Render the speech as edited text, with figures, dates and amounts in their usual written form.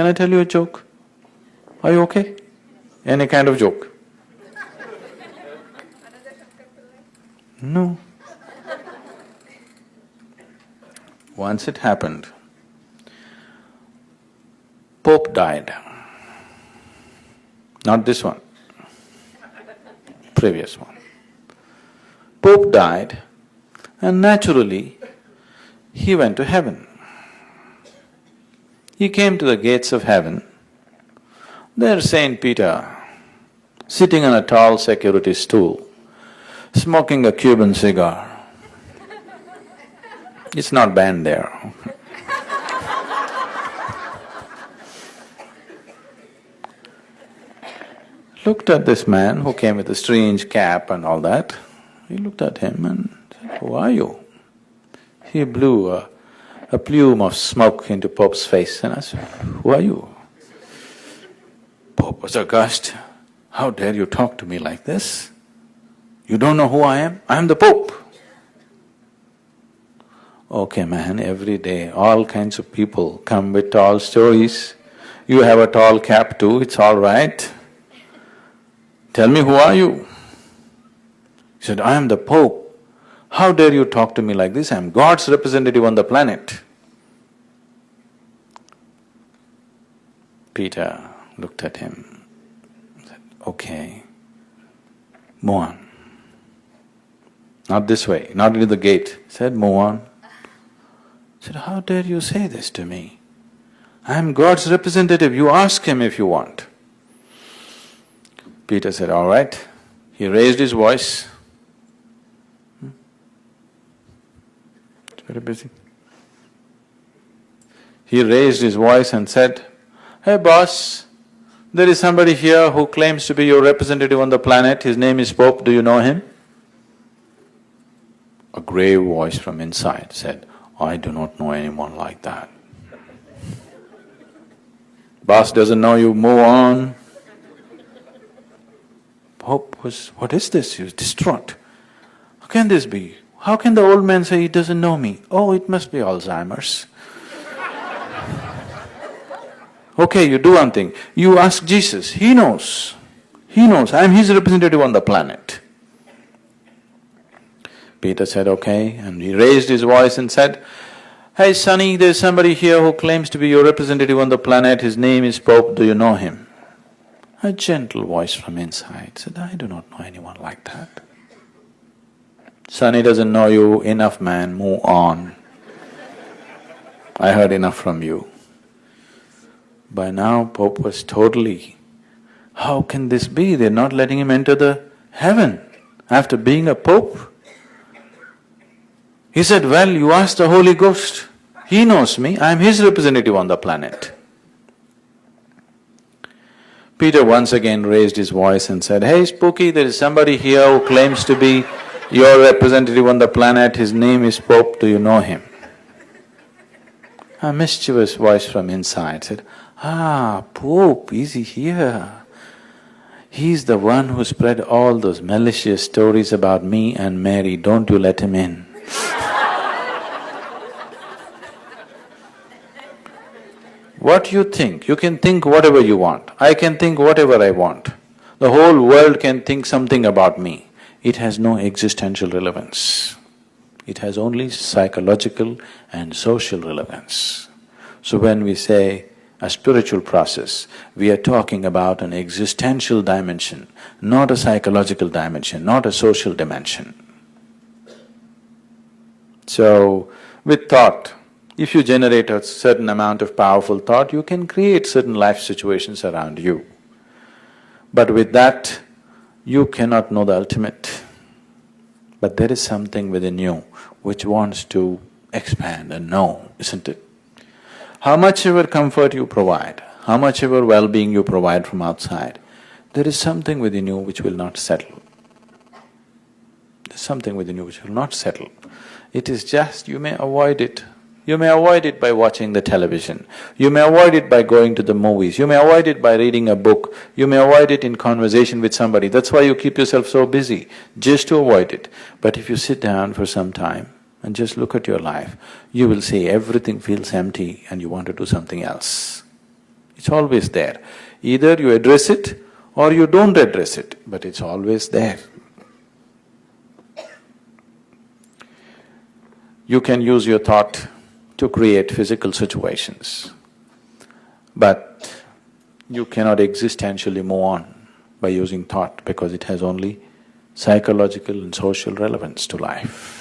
can I tell you a joke? Are you okay? Any kind of joke? No. Once it happened, Pope died. Not this one, previous one. Pope died and naturally he went to heaven. He came to the gates of heaven. There's Saint Peter sitting on a tall security stool, smoking a Cuban cigar. It's not banned there. Looked at this man who came with a strange cap and all that. He looked at him and said, "Who are you?" He blew a plume of smoke into Pope's face and asked, "Who are you?" Pope was aghast. "How dare you talk to me like this? You don't know who I am? I am the Pope." "Okay, man, every day all kinds of people come with tall stories. You have a tall cap too, it's all right. Tell me, who are you?" He said, "I am the Pope. How dare you talk to me like this? I am God's representative on the planet." Peter looked at him and said, "Okay, move on." Not this way, not into the gate. He said, "Move on." He said, "How dare you say this to me? I am God's representative, you ask him if you want." Peter said, "All right." He raised his voice. It's very busy. He raised his voice and said, "Hey boss, there is somebody here who claims to be your representative on the planet, his name is Pope, do you know him?" A grave voice from inside said, "I do not know anyone like that." Boss doesn't know you, move on. Pope was, "What is this?" He was distraught. "How can this be? How can the old man say he doesn't know me? Oh, it must be Alzheimer's." "Okay, you do one thing, you ask Jesus, he knows. He knows, I'm his representative on the planet." Peter said, "Okay," and he raised his voice and said, "Hey Sonny, there's somebody here who claims to be your representative on the planet, his name is Pope, do you know him?" A gentle voice from inside said, "I do not know anyone like that." "Sonny doesn't know you, enough man, move on. I heard enough from you." By now Pope was totally, how can this be? They're not letting him enter the heaven after being a Pope. He said, "Well, you ask the Holy Ghost, he knows me, I'm his representative on the planet." Peter once again raised his voice and said, "Hey Spooky, there is somebody here who claims to be your representative on the planet, his name is Pope, do you know him?" A mischievous voice from inside said, "Ah, Pope, is he here? He's the one who spread all those malicious stories about me and Mary, don't you let him in." What you think, you can think whatever you want, I can think whatever I want. The whole world can think something about me. It has no existential relevance. It has only psychological and social relevance. So when we say a spiritual process, we are talking about an existential dimension, not a psychological dimension, not a social dimension. So, with thought, if you generate a certain amount of powerful thought, you can create certain life situations around you. But with that, you cannot know the ultimate. But there is something within you which wants to expand and know, isn't it? How much ever comfort you provide, how much ever well-being you provide from outside, there is something within you which will not settle. There's something within you which will not settle. It is just, you may avoid it. You may avoid it by watching the television, you may avoid it by going to the movies, you may avoid it by reading a book, you may avoid it in conversation with somebody. That's why you keep yourself so busy, just to avoid it. But if you sit down for some time and just look at your life, you will see everything feels empty and you want to do something else. It's always there. Either you address it or you don't address it, but it's always there. You can use your thought to create physical situations, but you cannot existentially move on by using thought because it has only psychological and social relevance to life.